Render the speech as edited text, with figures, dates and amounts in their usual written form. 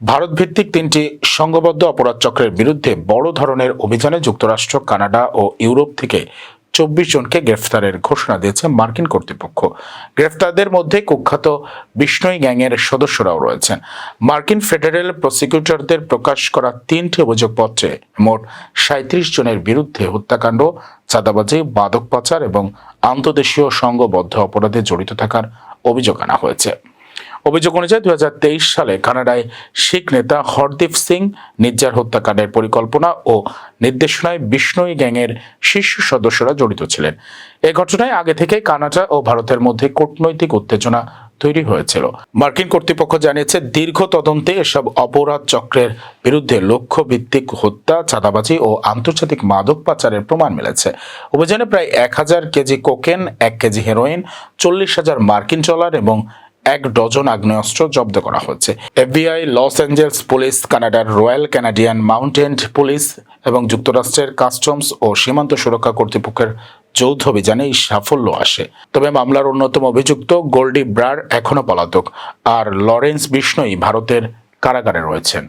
ভারতভিত্তিক তিনটি সংঘবদ্ধ অপরাধ চক্রের বিরুদ্ধে বড় ধরনের অভিযানে যুক্তরাষ্ট্র, কানাডা ও ইউরোপ থেকে 24 জনকে গ্রেফতারের ঘোষণা দিয়েছে মার্কিন কর্তৃপক্ষ। গ্রেফতারদের মধ্যে কুখ্যাত বিষ্ণই গ্যাংয়ের সদস্যরাও রয়েছেন। মার্কিন ফেডারেল প্রসিকিউটরদের প্রকাশ করা 3টি অভিযোগপত্রে মোট 37 জনের বিরুদ্ধে হত্যাকাণ্ড, চাঁদাবাজি, মাদক পাচার এবং আন্তদেশীয় সংঘবদ্ধ অপরাধে জড়িত থাকার অভিযোগ আনা হয়েছে। অভিযোগ অনুযায়ী 2023 সালে কানাডায় শিখ নেতা হরদীপ সিং নির্জার হত্যাকাণ্ডের পরিকল্পনা ও নির্দেশনায় বিষ্ণই গ্যাংয়ের শীর্ষ সদস্যরা জড়িত ছিলেন। এ ঘটনায় আগে থেকে কানাডা ও ভারতের মধ্যে কূটনৈতিক উত্তেজনা তৈরি হয়েছিল। মার্কিন কর্তৃপক্ষ জানিয়েছে, দীর্ঘ তদন্তে এসব অপরাধ চক্রের বিরুদ্ধে লক্ষ্যভিত্তিক হত্যা, চাঁদাবাজি ও আন্তর্জাতিক মাদক পাচারের প্রমাণ মিলেছে। অভিযানে প্রায় 1000 কেজি কোকেন, 1 কেজি হেরোইন, 40,000 মার্কিন ডলার এবং 1 ডজন আগ্নেয়াস্ত্র জব্দ করা হয়েছে। এফবিআই, লস অ্যাঞ্জেলস পুলিশ, কানাডার রয়্যাল ক্যানাডিয়ান মাউন্টেড পুলিশ এবং যুক্তরাষ্ট্রের কাস্টমস ও সীমান্ত সুরক্ষা কর্তৃপক্ষের যৌথ অভিযানে এই সাফল্য আসে। তবে মামলার অন্যতম অভিযুক্ত গোল্ডি ব্রার এখনও পলাতক, আর লরেন্স বিষ্ণই ভারতের কারাগারে রয়েছেন।